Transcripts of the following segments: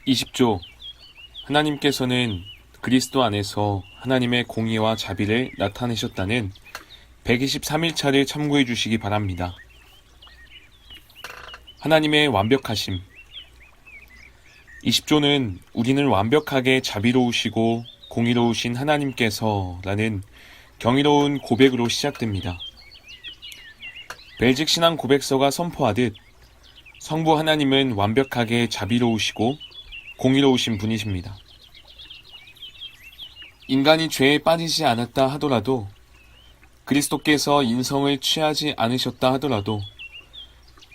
20조 하나님께서는 그리스도 안에서 하나님의 공의와 자비를 나타내셨다는 123일차를 참고해 주시기 바랍니다. 하나님의 완벽하심. 20조는 우리는 완벽하게 자비로우시고 공의로우신 하나님께서 라는 경이로운 고백으로 시작됩니다. 벨직 신앙 고백서가 선포하듯 성부 하나님은 완벽하게 자비로우시고 공의로우신 분이십니다. 인간이 죄에 빠지지 않았다 하더라도, 그리스도께서 인성을 취하지 않으셨다 하더라도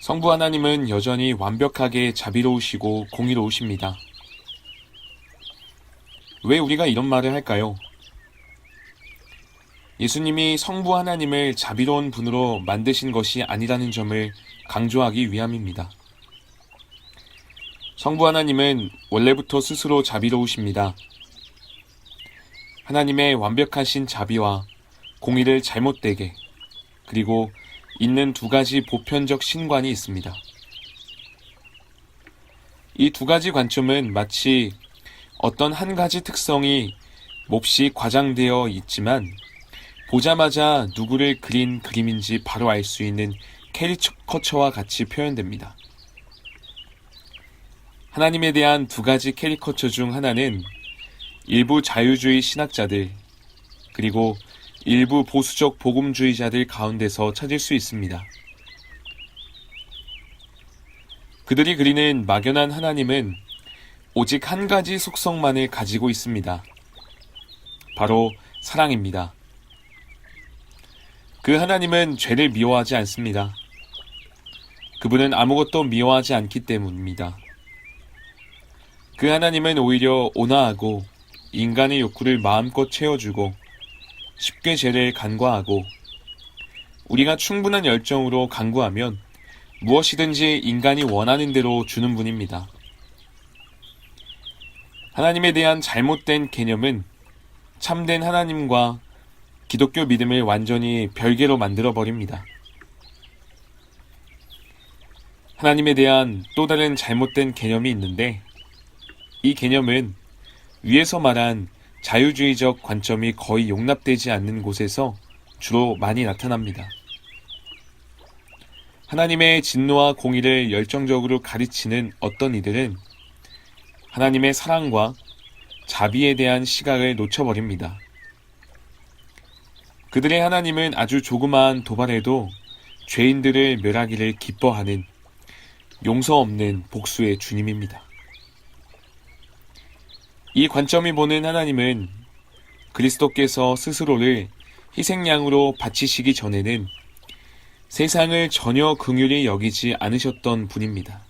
성부 하나님은 여전히 완벽하게 자비로우시고 공의로우십니다. 왜 우리가 이런 말을 할까요? 예수님이 성부 하나님을 자비로운 분으로 만드신 것이 아니라는 점을 강조하기 위함입니다. 성부 하나님은 원래부터 스스로 자비로우십니다. 하나님의 완벽하신 자비와 공의를 잘못되게, 그리고 있는 두 가지 보편적 신관이 있습니다. 이 두 가지 관점은 마치 어떤 한 가지 특성이 몹시 과장되어 있지만 보자마자 누구를 그린 그림인지 바로 알 수 있는 캐리커처와 같이 표현됩니다. 하나님에 대한 두 가지 캐리커처 중 하나는 일부 자유주의 신학자들, 그리고 일부 보수적 복음주의자들 가운데서 찾을 수 있습니다. 그들이 그리는 막연한 하나님은 오직 한 가지 속성만을 가지고 있습니다. 바로 사랑입니다. 그 하나님은 죄를 미워하지 않습니다. 그분은 아무것도 미워하지 않기 때문입니다. 그 하나님은 오히려 온화하고 인간의 욕구를 마음껏 채워주고 쉽게 죄를 간과하고 우리가 충분한 열정으로 간구하면 무엇이든지 인간이 원하는 대로 주는 분입니다. 하나님에 대한 잘못된 개념은 참된 하나님과 기독교 믿음을 완전히 별개로 만들어버립니다. 하나님에 대한 또 다른 잘못된 개념이 있는데, 이 개념은 위에서 말한 자유주의적 관점이 거의 용납되지 않는 곳에서 주로 많이 나타납니다. 하나님의 진노와 공의를 열정적으로 가르치는 어떤 이들은 하나님의 사랑과 자비에 대한 시각을 놓쳐버립니다. 그들의 하나님은 아주 조그마한 도발에도 죄인들을 멸하기를 기뻐하는 용서 없는 복수의 주님입니다. 이 관점이 보는 하나님은 그리스도께서 스스로를 희생양으로 바치시기 전에는 세상을 전혀 긍휼히 여기지 않으셨던 분입니다.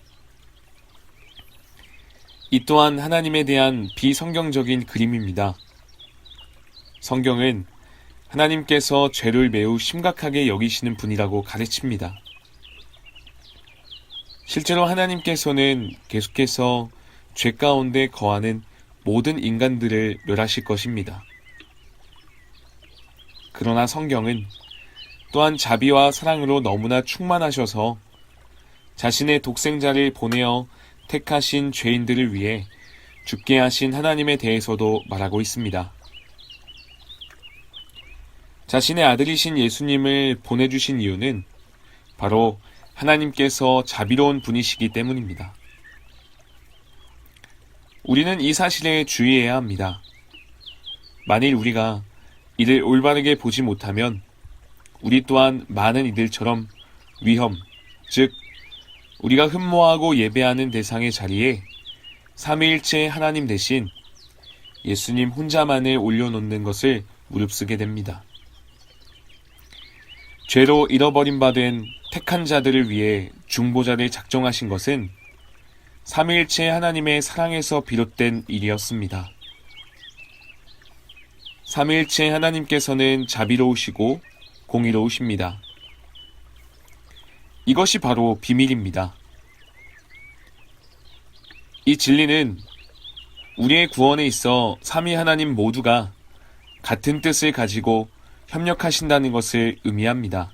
이 또한 하나님에 대한 비성경적인 그림입니다. 성경은 하나님께서 죄를 매우 심각하게 여기시는 분이라고 가르칩니다. 실제로 하나님께서는 계속해서 죄 가운데 거하는 모든 인간들을 멸하실 것입니다. 그러나 성경은 또한 자비와 사랑으로 너무나 충만하셔서 자신의 독생자를 보내어 택하신 죄인들을 위해 죽게 하신 하나님에 대해서도 말하고 있습니다. 자신의 아들이신 예수님을 보내주신 이유는 바로 하나님께서 자비로운 분이시기 때문입니다. 우리는 이 사실에 주의해야 합니다. 만일 우리가 이를 올바르게 보지 못하면 우리 또한 많은 이들처럼 위험, 즉 우리가 흠모하고 예배하는 대상의 자리에 삼위일체 하나님 대신 예수님 혼자만을 올려놓는 것을 무릅쓰게 됩니다. 죄로 잃어버린 바 된 택한 자들을 위해 중보자를 작정하신 것은 삼위일체 하나님의 사랑에서 비롯된 일이었습니다. 삼위일체 하나님께서는 자비로우시고 공의로우십니다. 이것이 바로 비밀입니다. 이 진리는 우리의 구원에 있어 삼위 하나님 모두가 같은 뜻을 가지고 협력하신다는 것을 의미합니다.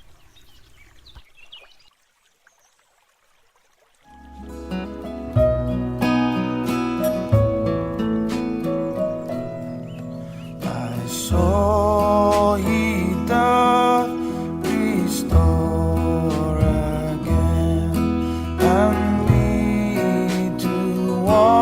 와